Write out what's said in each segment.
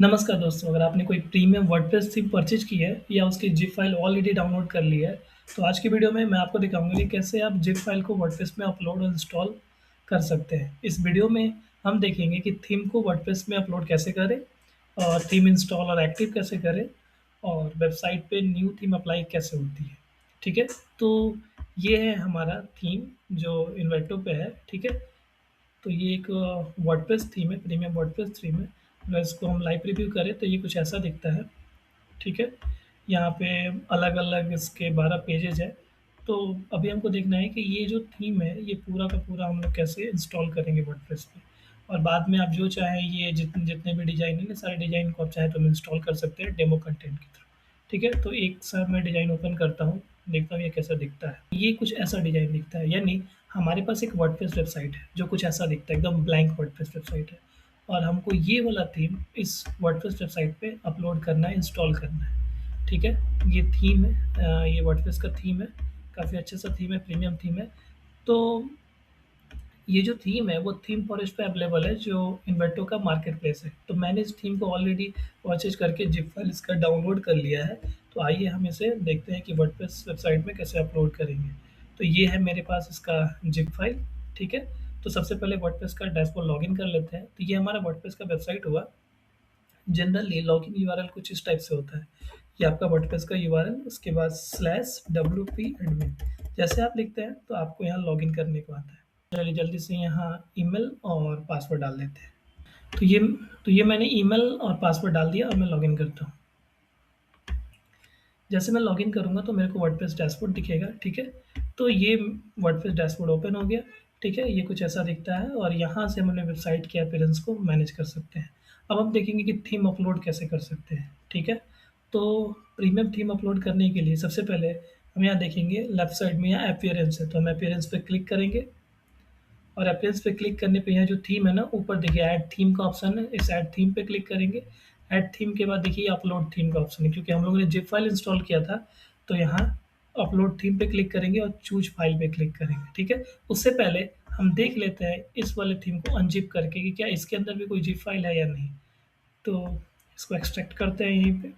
नमस्कार दोस्तों, अगर आपने कोई प्रीमियम वर्डप्रेस थीम परचेज़ की है या उसकी ज़िप फ़ाइल ऑलरेडी डाउनलोड कर ली है, तो आज की वीडियो में मैं आपको दिखाऊँगा कि कैसे आप ज़िप फ़ाइल को वर्डप्रेस में अपलोड और इंस्टॉल कर सकते हैं। इस वीडियो में हम देखेंगे कि थीम को वर्डप्रेस में अपलोड कैसे करें और थीम इंस्टॉल और एक्टिव कैसे करें और वेबसाइट पे न्यू थीम अप्लाई कैसे होती है, ठीक है? तो ये है हमारा थीम जो इन्वेंटो पे है, ठीक है? तो ये एक वर्डप्रेस थीम है, प्रीमियम वर्डप्रेस थीम है। अगर इसको हम लाइव रिव्यू करें तो ये कुछ ऐसा दिखता है, ठीक है? यहाँ पे अलग-अलग इसके 12 पेजेज़ हैं। तो अभी हमको देखना है कि ये जो थीम है, ये पूरा का पूरा हम लोग कैसे इंस्टॉल करेंगे वर्डप्रेस पे। और बाद में आप जो चाहें ये जितने जितने भी डिज़ाइन हैं, ये सारे डिज़ाइन को आप चाहें तो इंस्टॉल कर सकते हैं डेमो कंटेंट की तरह, ठीक है? तो एक साथ मैं डिज़ाइन ओपन करता हूँ, देखता हूँ ये कैसा दिखता है। ये कुछ ऐसा डिज़ाइन दिखता है, यानी हमारे पास एक वर्डप्रेस वेबसाइट है, जो कुछ ऐसा दिखता है, एकदम ब्लैंक वर्डप्रेस वेबसाइट है और हमको ये वाला थीम इस वर्डप्रेस वेबसाइट पे अपलोड करना है, इंस्टॉल करना है। ठीक है? ये थीम है ये वर्डप्रेस का थीम है, काफ़ी अच्छा-सा थीम है, प्रीमियम थीम है। तो ये जो थीम है, वो थीम फॉरेस्ट पे अवेलेबल है, जो इन्वेंटो का मार्केट प्लेस है। तो मैंने इस थीम को ऑलरेडी परचेज़ करके ज़िप फ़ाइल इसका डाउनलोड कर लिया है। तो आइए हम इसे देखते हैं कि वर्डप्रेस वेबसाइट में कैसे अपलोड करेंगे। तो ये है मेरे पास इसका ज़िप फ़ाइल, ठीक है? तो सबसे पहले वर्डप्रेस का डैशबोर्ड लॉगिन कर लेते हैं। तो ये हमारा वर्डप्रेस का वेबसाइट हुआ। जनरली लॉगिन यूआरएल कुछ इस टाइप से होता है। ये आपका वर्डप्रेस का यूआरएल, उसके बाद /wp एडमिन जैसे आप लिखते हैं तो आपको यहाँ लॉगिन करने को आता है। चलिए जल्दी से यहाँ ईमेल और पासवर्ड डाल देते हैं। तो ये मैंने ईमेल और पासवर्ड डाल दिया और मैं लॉगिन करता हूँ। जैसे मैं लॉगिन करूँगा तो मेरे को वर्डप्रेस डैशबोर्ड दिखेगा, ठीक है? तो ये वर्डप्रेस डैशबोर्ड ओपन हो गया, ठीक है? ये कुछ ऐसा दिखता है और यहाँ से हम अपने वेबसाइट के अपीयरेंस को मैनेज कर सकते हैं। अब हम देखेंगे कि थीम अपलोड कैसे कर सकते हैं, ठीक है? तो प्रीमियम थीम अपलोड करने के लिए सबसे पहले हम यहाँ देखेंगे लेफ्ट साइड में यहाँ अपीयरेंस है, तो हम अपीयरेंस पे क्लिक करेंगे और अपीयरेंस पे क्लिक करने पे यहाँ जो थीम है ना, ऊपर देखिए ऐड थीम का ऑप्शन है, इस ऐड थीम पे क्लिक करेंगे। ऐड थीम के बाद देखिए अपलोड थीम का ऑप्शन है, क्योंकि हम लोगों ने ज़िप फ़ाइल इंस्टॉल किया था, तो यहाँ अपलोड थीम पे क्लिक करेंगे और चूज़ फ़ाइल पे क्लिक करेंगे, ठीक है? उससे पहले हम देख लेते हैं इस वाले थीम को अनज़िप करके कि क्या इसके अंदर भी कोई ज़िप फ़ाइल है या नहीं। तो इसको एक्सट्रैक्ट करते हैं यहीं पे,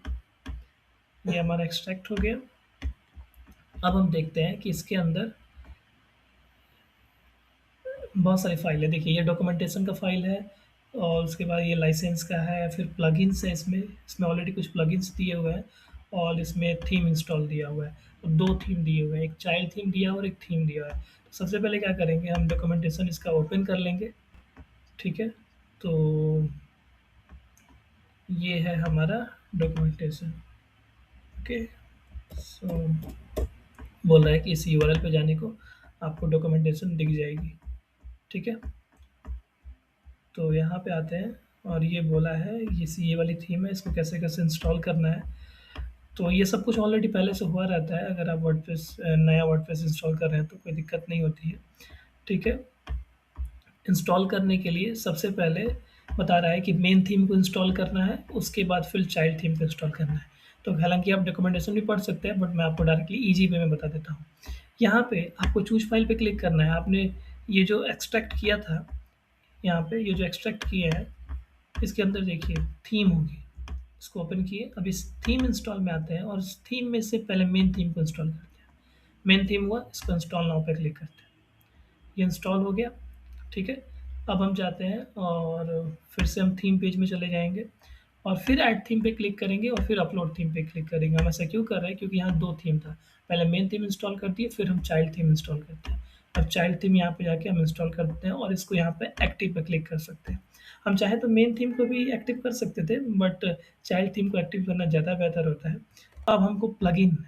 ये हमारा एक्सट्रैक्ट हो गया। अब हम देखते हैं कि इसके अंदर बहुत सारी फ़ाइल है। देखिए ये डॉक्यूमेंटेशन का फ़ाइल है और उसके बाद ये लाइसेंस का है, फिर प्लगइन्स है इसमें ऑलरेडी कुछ प्लगइन्स दिए हुए हैं और इसमें थीम इंस्टॉल दिया हुआ है। और 2 थीम दिए हुए हैं, एक चाइल्ड थीम दिया हुआ है और एक थीम दिया हुआ है। तो सबसे पहले क्या करेंगे, हम डॉक्यूमेंटेशन इसका ओपन कर लेंगे, ठीक है? तो ये है हमारा डॉक्यूमेंटेशन, ओके। सो बोल रहा है कि इस यूआरएल पे जाने को आपको डॉक्यूमेंटेशन दिख जाएगी, ठीक है? तो यहाँ पे आते हैं और ये बोला है ये वाली थीम है, इसको कैसे-कैसे इंस्टॉल करना है। तो ये सब कुछ ऑलरेडी पहले से हुआ रहता है, अगर आप वर्डप्रेस नया वर्डप्रेस इंस्टॉल कर रहे हैं तो कोई दिक्कत नहीं होती है, ठीक है। इंस्टॉल करने के लिए सबसे पहले बता रहा है कि मेन थीम को इंस्टॉल करना है, उसके बाद फिर चाइल्ड थीम को इंस्टॉल करना है। तो हालाँकि आप डॉक्यूमेंटेशन भी पढ़ सकते हैं, बट मैं आपको डायरेक्टली ईज़ी वे में बता देता हूँ। यहाँ पे आपको चूज़ फाइल पे क्लिक करना है। आपने ये जो एक्सट्रैक्ट किया था, यहाँ पे ये जो एक्सट्रैक्ट किए हैं, इसके अंदर देखिए थीम होगी, इसको ओपन किए। अब इस थीम इंस्टॉल में आते हैं और इस थीम में से पहले मेन थीम को इंस्टॉल करते हैं। मेन थीम हुआ, इसको इंस्टॉल नाउ पे क्लिक करते हैं। ये इंस्टॉल हो गया, ठीक है। अब हम जाते हैं और फिर से हम थीम पेज में चले जाएँगे और फिर ऐड थीम पे क्लिक करेंगे और फिर अपलोड थीम पे क्लिक करेंगे। हम ऐसा क्यों कर रहे हैं? क्योंकि यहाँ 2 थीम था। पहले मेन थीम इंस्टॉल कर दिए, फिर हम चाइल्ड थीम इंस्टॉल करते हैं। अब चाइल्ड थीम यहाँ पे जाके हम इंस्टॉल कर देते हैं और इसको यहाँ पे एक्टिव पे क्लिक कर सकते हैं। हम चाहें तो मेन थीम को भी एक्टिव कर सकते थे, बट चाइल्ड थीम को एक्टिव करना ज़्यादा बेहतर होता है। अब हमको प्लगइन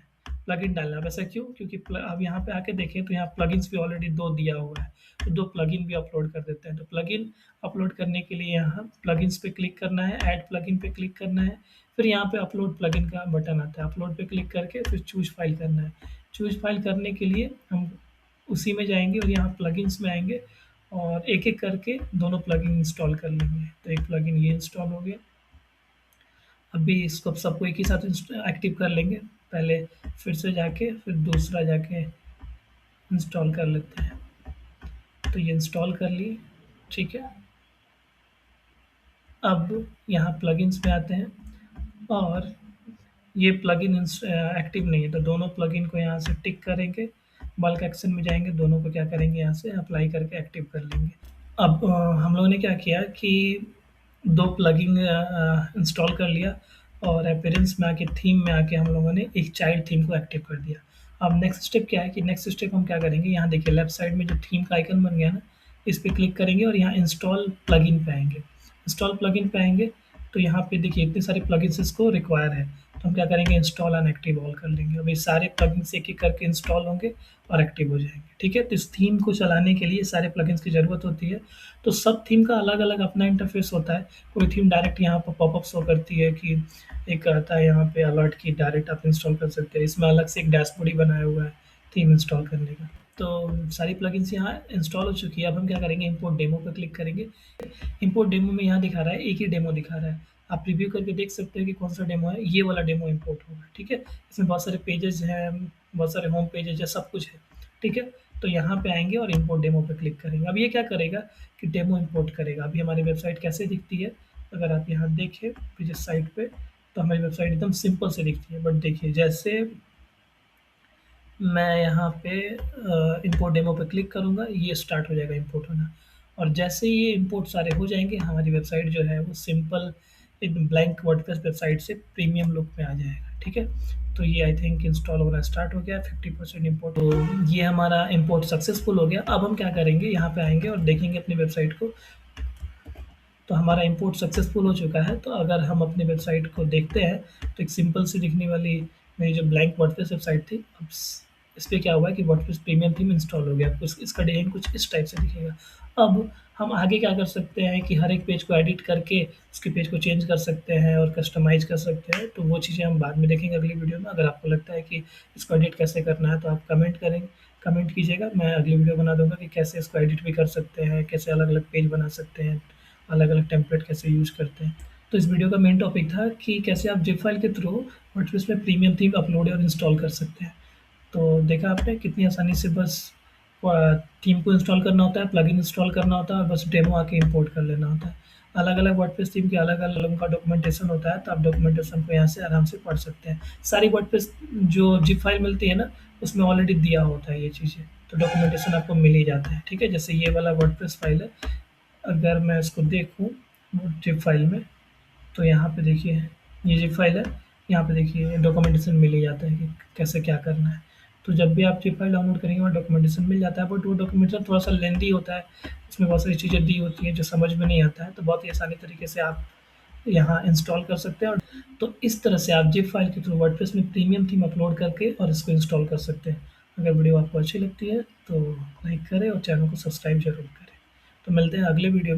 डालना है। अब ऐसा क्यों? क्योंकि अब यहाँ पे आके देखें तो यहाँ प्लगइन्स भी ऑलरेडी 2 दिया हुआ है, तो 2 प्लगइन भी अपलोड कर देते हैं। तो प्लगइन अपलोड करने के लिए यहाँ प्लगइन्स पे क्लिक करना है, ऐड प्लगइन पे क्लिक करना है, फिर यहाँ पे अपलोड प्लगइन का बटन आता है, अपलोड पे क्लिक करके फिर चूज़ फाइल करना है। चूज़ फाइल करने के लिए हम उसी में जाएँगे और यहाँ प्लगइन्स में आएँगे और एक-एक करके दोनों प्लगइन इंस्टॉल कर लेंगे। तो एक प्लगइन ये इंस्टॉल हो गया। अभी इसको सबको एक ही साथ एक्टिव कर लेंगे। पहले फिर से जाके फिर दूसरा जाके इंस्टॉल कर लेते हैं। तो ये इंस्टॉल कर लिए, ठीक है। अब यहाँ प्लगइन्स में आते हैं और ये प्लगइन एक्टिव नहीं है, तो दोनों प्लगइन को यहाँ से टिक करेंगे, बल्क एक्शन में जाएँगे, दोनों को क्या करेंगे यहाँ से अप्लाई करके एक्टिव कर लेंगे। अब हम लोगों ने क्या किया कि 2 प्लगइन इंस्टॉल कर लिया और अपीयरेंस में आके थीम में आके हम लोगों ने एक चाइल्ड थीम को एक्टिव कर दिया। अब नेक्स्ट स्टेप क्या है कि नेक्स्ट स्टेप हम क्या करेंगे, यहाँ देखिए लेफ्ट साइड में जो थीम का आइकन बन गया ना, इस पे क्लिक करेंगे और यहाँ इंस्टॉल प्लगइन पे आएँगे। इंस्टॉल प्लगइन पे आएँगे तो यहाँ पे देखिए इतने सारे प्लगइन्स इसको रिक्वायर है, तो हम क्या करेंगे इंस्टॉल एंड एक्टिव ऑल कर लेंगे। अब ये सारे प्लगइन्स एक-एक करके इंस्टॉल होंगे और एक्टिव हो जाएँगे, ठीक है? तो इस थीम को चलाने के लिए सारे प्लगइन्स की ज़रूरत होती है। तो सब थीम का अलग-अलग अपना इंटरफ़ेस होता है। कोई थीम डायरेक्ट यहाँ पर पॉपअप शो करती है कि एक आता है यहाँ पे अलर्ट की डायरेक्ट आप इंस्टॉल कर सकते हैं। इसमें अलग से एक डैशबोर्ड ही बनाया हुआ है थीम इंस्टॉल करने का। तो सारी प्लगइन्स यहाँ इंस्टॉल हो चुकी है। अब हम क्या करेंगे इम्पोर्ट डेमो पे क्लिक करेंगे। इम्पोर्ट डेमो में यहाँ दिखा रहा है, एक ही डेमो दिखा रहा है। आप प्रीव्यू करके देख सकते हैं कि कौन-सा डेमो है, ये वाला डेमो इम्पोर्ट होगा, ठीक है? इसमें बहुत सारे पेजेज़ हैं, बहुत सारे होम पेजेज़ हैं, सब कुछ है, ठीक है? तो यहाँ पे आएँगे और इम्पोर्ट डेमो पे क्लिक करेंगे। अब ये क्या करेगा कि डेमो इम्पोर्ट करेगा। अभी हमारी वेबसाइट कैसे दिखती है, अगर आप यहाँ देखें विज़िट साइट पे, तो हमारी वेबसाइट एकदम सिंपल से दिखती है। बट देखिए जैसे मैं यहाँ पे इम्पोर्ट डेमो पे क्लिक करूँगा, ये स्टार्ट हो जाएगा इम्पोर्ट होना और जैसे ही ये इम्पोर्ट सारे हो जाएँगे, हमारी वेबसाइट जो है वो सिंपल एक ब्लैंक वर्डप्रेस वेबसाइट से प्रीमियम लुक में आ जाएगा, ठीक है? तो ये आई थिंक इंस्टॉल होना स्टार्ट हो गया, 50% इम्पोर्ट तो ये हमारा इम्पोर्ट सक्सेसफुल हो गया। अब हम क्या करेंगे, यहाँ पे आएँगे और देखेंगे अपनी वेबसाइट को, तो हमारा इम्पोर्ट सक्सेसफुल हो चुका है। तो अगर हम अपनी वेबसाइट को देखते हैं, तो एक सिंपल सी दिखने वाली मेरी जो ब्लैंक वर्डप्रेस वेबसाइट थी, अब इस पे क्या हुआ है कि वर्डप्रेस प्रीमियम थीम इंस्टॉल हो गया। तो इसका डिज़ाइन कुछ इस टाइप से दिखेगा। अब हम आगे क्या कर सकते हैं कि हर एक पेज को एडिट करके उसके पेज को चेंज कर सकते हैं और कस्टमाइज़ कर सकते हैं। तो वो चीज़ें हम बाद में देखेंगे अगली वीडियो में। अगर आपको लगता है कि इसको एडिट कैसे करना है, तो आप कमेंट कीजिएगा। मैं अगली वीडियो बना दूँगा कि कैसे इसको एडिट भी कर सकते हैं, कैसे अलग-अलग पेज बना सकते हैं, अलग-अलग टेम्पलेट कैसे यूज़ करते हैं। तो इस वीडियो का मेन टॉपिक था कि कैसे आप ज़िप फ़ाइल के थ्रू वर्डप्रेस में प्रीमियम थीम अपलोड और इंस्टॉल कर सकते हैं। तो देखा आपने कितनी आसानी से बस थीम को इंस्टॉल करना होता है, प्लगइन इंस्टॉल करना होता है और बस डेमो आके इंपोर्ट कर लेना होता है। अलग-अलग वर्डप्रेस थीम के अलग-अलग उनका डॉक्यूमेंटेशन होता है, तो आप डॉक्यूमेंटेशन को यहाँ से आराम से पढ़ सकते हैं। सारी वर्डप्रेस जो ज़िप फ़ाइल मिलती है ना, उसमें ऑलरेडी दिया होता है ये चीज़ें, तो डॉक्यूमेंटेशन आपको मिल ही जाता है, ठीक है? जैसे ये वाला वर्डप्रेस फ़ाइल है, अगर मैं इसको देखूँ ज़िप फ़ाइल में, तो यहाँ पे देखिए ये ज़िप फ़ाइल है, यहाँ पे देखिए डॉक्यूमेंटेशन मिल ही जाता है कि कैसे क्या करना है। तो जब भी आप ज़िप फ़ाइल डाउनलोड करेंगे वहाँ डॉक्यूमेंटेशन मिल जाता है, बट वो डॉक्यूमेंटेशन थोड़ा-सा लेंदी होता है, उसमें बहुत सारी चीज़ें दी होती हैं जो समझ में नहीं आता है, तो बहुत ही आसानी तरीके से आप यहाँ इंस्टॉल कर सकते हैं और तो इस तरह से आप ज़िप फ़ाइल के थ्रू वर्डप्रेस में प्रीमियम थीम अपलोड करके और इसको इंस्टॉल कर सकते हैं। अगर वीडियो आपको अच्छी लगती है तो लाइक करें और चैनल को सब्सक्राइब ज़रूर करें। तो मिलते हैं अगले वीडियो में।